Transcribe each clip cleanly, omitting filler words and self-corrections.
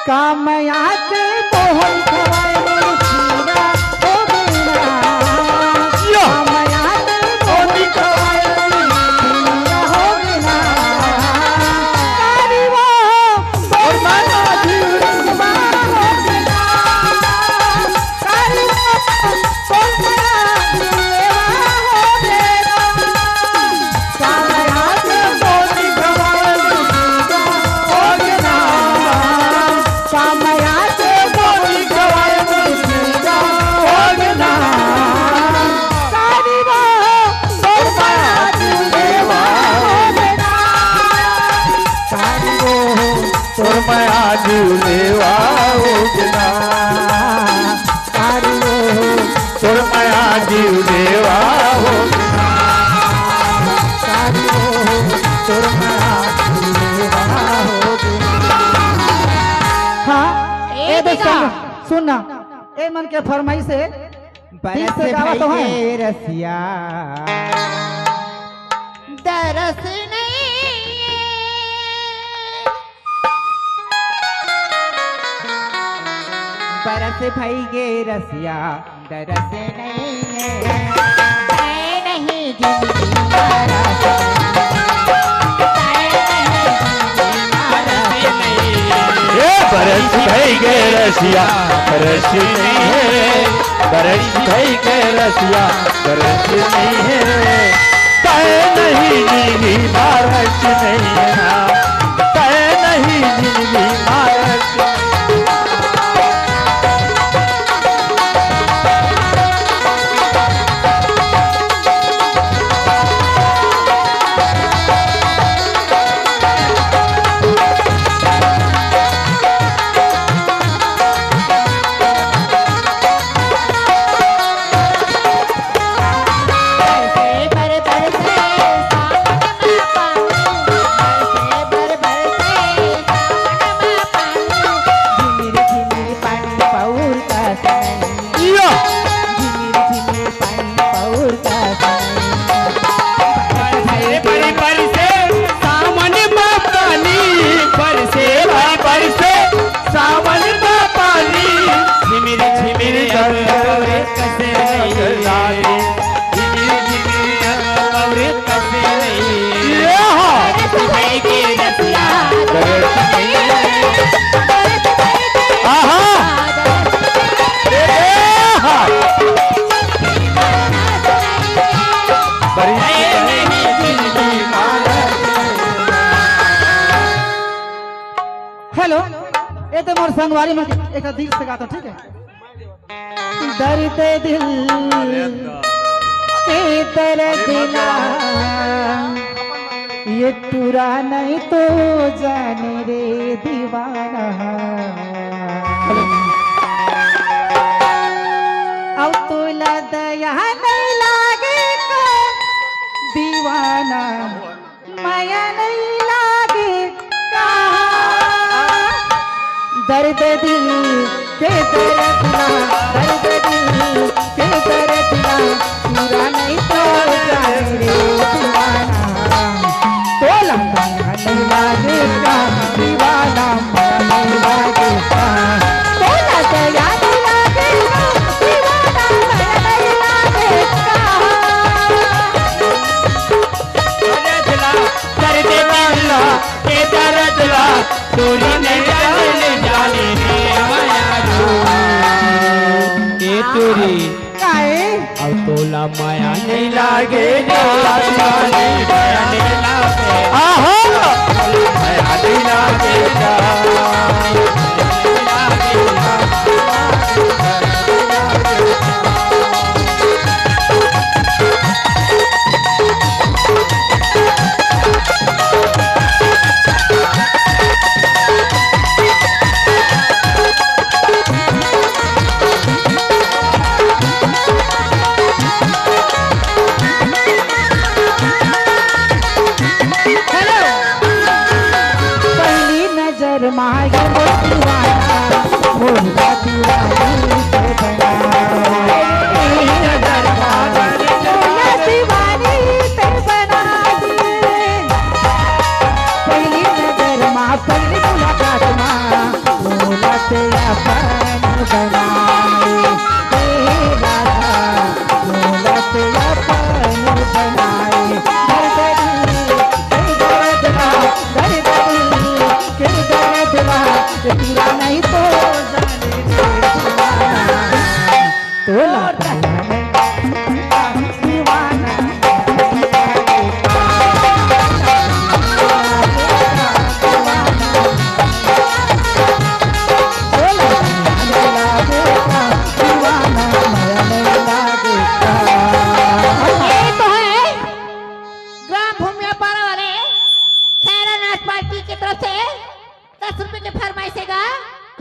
कामया के मोहन खवाए मेरे छीना हो बिना कामया के मोहन खवाए मेरे छीना हो बिना कारी वो और माना जीवा हो बिना कारी वो और माना जीवा हो बिना कामया के मोहन खवाए मेरे छीना हो बिना कामया के मोहन खवाए मेरे छीना हो बिना कारी वो और माना जीवा हो बिना कारी वो तोर माया जीवा हो बिना कारी वो तोर माया जीवा हो बिना कारी वो तोर माया जीवा हो बिना। हाँ ए देखा सुनना ए मन के फरमाइश से दिल से गावा तो है रसिया दरस नहीं बरस भई गे रसिया दरस नहीं नहीं जिंदगी बरस भई गए रसिया बरस नहीं है बरस भई गए रसिया बरस नहीं है तय नहीं जिंदगी बारस नहीं है तय नहीं जिंदगी बारस हेलो ये तो मोर संगवारी में एक दिल से गाता ठीक है दर्द दिल के दर्द दिला ये टूरा नहीं तो जाने रे दीवाना अब तुला दया नहीं लागे का दीवाना माया नहीं लागे का दर्द दिल के दर्द ना दर्द दिल के दर्द ना पूरा नहीं तो जाने रे दीवाना तो लंबा नहीं लागेगा दीवाना नहीं लागेगा तो लगा नहीं लागेगा दीवाना नहीं लागेगा दर्द दिल के दर्द ला चोरी नहीं जाने माया के चोरी काहे अब तोला माया नहीं लागे माया नहीं लागे आहो माया नहीं लागे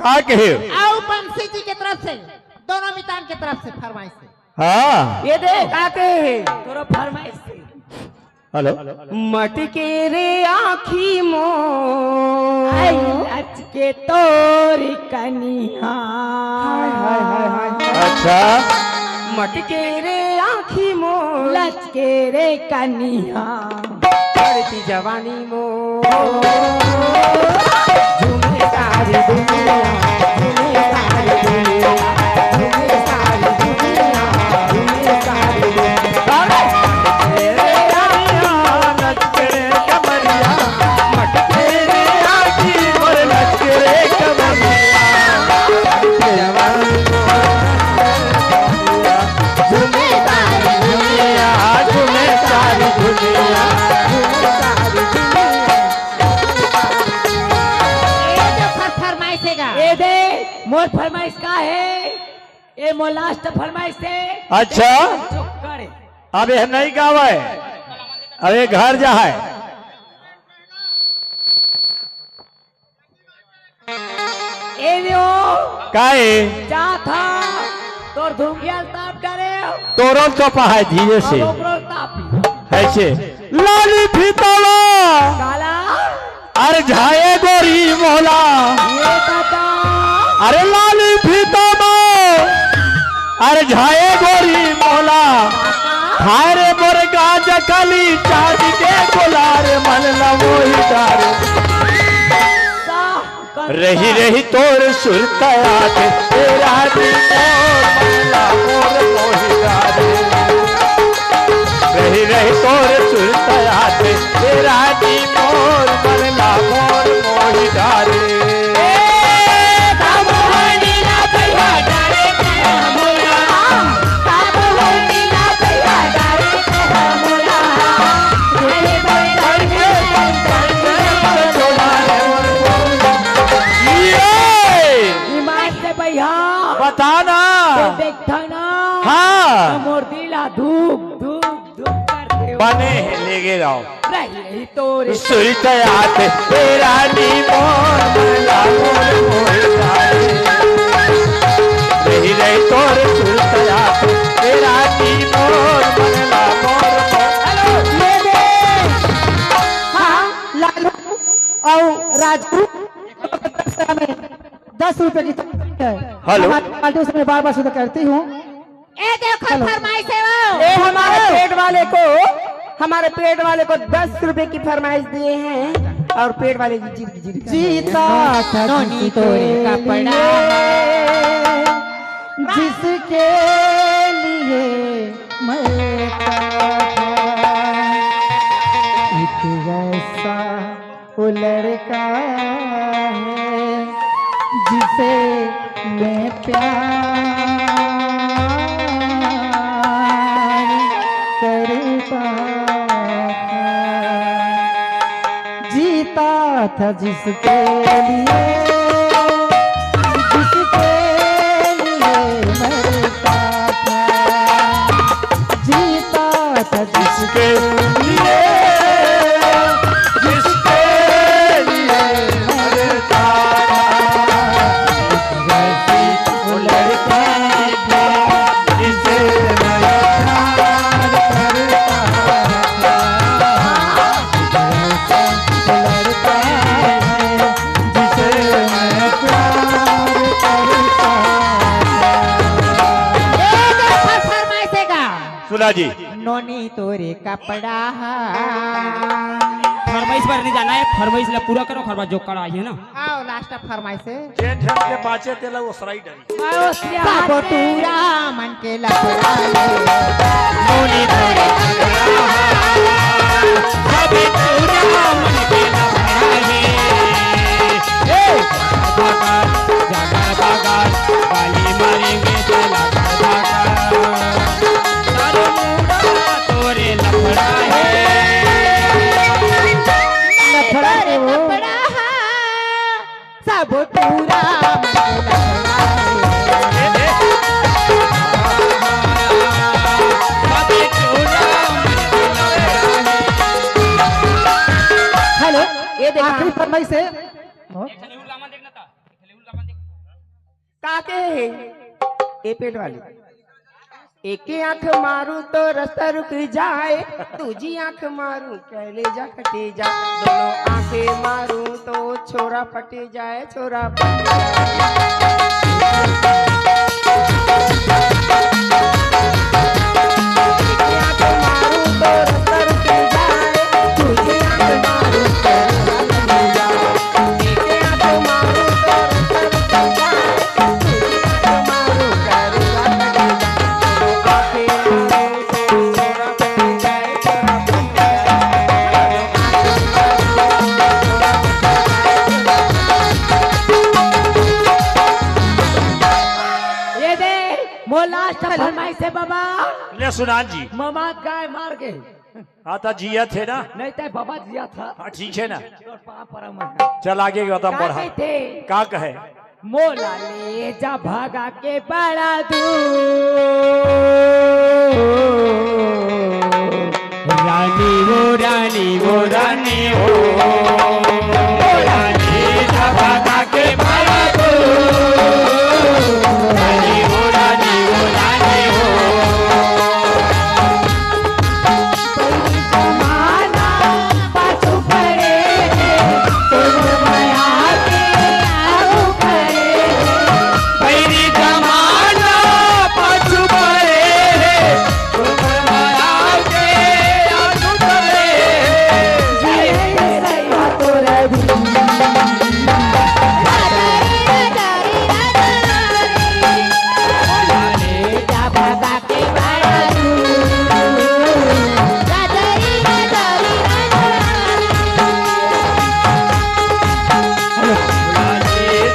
का कहे आओ बंसी जी की तरफ से, दोनों मितान की तरफ से फरमाइश से। हाँ ये देख आते हैं तोरा फरमाइश से। हेलो मटके रे आँखी मोर अचके तोरी कनिया। अच्छा मटके रे आँखी मोर लचके रे कनिया। बढ़ती जवानी मोर झूमे सारी दुनिया, झूमे सारी दुनिया, झूमे सारी दुनिया, झूमे सारी दुनिया। ये दे मोर फरमाइश का है, ये मोर लास्ट फरमाइश है। अच्छा चुप करे। अब यह नहीं गावा है, अब ये घर जा है। ए लियो काहे जा था तोर धुंगियल ताप करे तोरो चौपा है धीरे से और ओकरो तापी ऐसे लाली फीतावा काला। अरे झाए गोरी मोला ये काका अरे लाली फीतावा अरे झाए गोरी मोला हाय रे मोर गाज कली चांद के गोलार मन लवोही डार रही रही तोर सुरतया के तेरा दिल मोर मोही डार रही रही तोर सुरतया के तेरा दिल मोर मोही डार बताना देखता ना हाँ मोर दिला धूप धूप धूप करते हो। बने हैं लेके जाओ रही तोरे सुरतया के तेरा दिल मोर मोही डार रही रही तोर सुरतया के तेरा दिल मोर लालू और राजू 10 रुपए की है। हेलो। पार्टी उसमें बार बार शुरू करती हूँ। ए देखो हेलो। फरमाइश है वो। ए हमारे पेट वाले को 10 रुपए की फरमाइश दिए हैं और पेट वाले की जीत जीता था नोनी तोरे कपड़ा जिसके लिए मरता था एक ऐसा वो लड़का है जिसे मैं प्यार करता था जीता था जिसके लिए मरता था जीता था जिसके लिए जिसके लिए मरता वैसी वो लड़का था जिसे मैं प्यार करता था वैसा वो लड़का है जिसे मैं प्यार करता फरमाइश है सुना जी नोनी तोरे कपड़ा फरमाइश पर नहीं जाना है, फरमाइश ला पूरा करो, खरबा जो करा है ना। आओ लास्ट फरमाइश है जेन ठन के पाचे तेला वो सराई डरी सब तूरा मन के लफड़ा नोनी तोरे सब पूरा मन के लफड़ा है। जागर बागर बाली मारेंगे चला सारो मुंडा तोरे लफड़ा है। कपड़ा सब तूरा मन के हेलो। ये आखिरी फरमाइश है। देखना था, देखना काके है ए पेट वाली एक आंख मारू तो रास्ता रुक जाए, दूजी आंख मारू कलेजा कटे जा, दोनों आंखें मारू तो छोरा फटे जाए, छोरा फटे जाए। एक आंख मारू तो रास्ता रुक जाए, दूजी आंख मारू कलेजा कटे जाए, एक आंख मारू तो रास्ता रुक जाए, दूजी आंख मारू कलेजा कटे जाए। फरमाइश है बाबा ले सुनान जी मामा गाय मार के हाँ तो जिया थे ना नहीं तो बाबा जिया था। हाँ ठीक है ना का चल आगे गौतम बढ़ा थे का कहे मोला ले जा भागा के बड़ा दूर रानी वो रानी वो रानी हो रानी जा भागा के बड़ा दूर, रानी वो रानी वो रानी हो। जमाना पाछू पड़े तुम माया के आगू खड़े पैरी जमाना पाछू पड़े, तुम माया के आगू बढ़े। रानी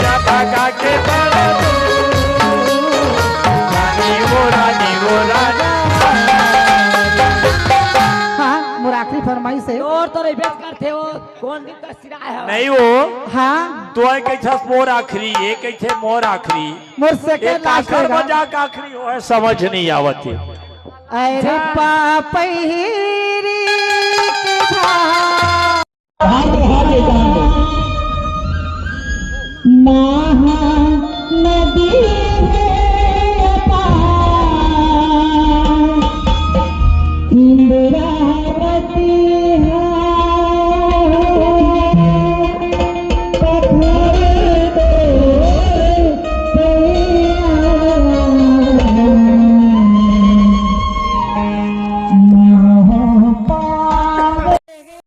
जा भागा के बड़ा दूर, रानी वो रानी वो रानी। हाँ मोर आखिरी फरमाइश है। और तो बेच करते हो कौन दिन का सिरा है नहीं वो हाँ तो कैसा मोर आखिरी ये कैसे मोर आखिरी मोर सेकंड एक लास्ट आखिर होगा। मजाक आखिरी हो है समझ नहीं आवत है। अरे पापई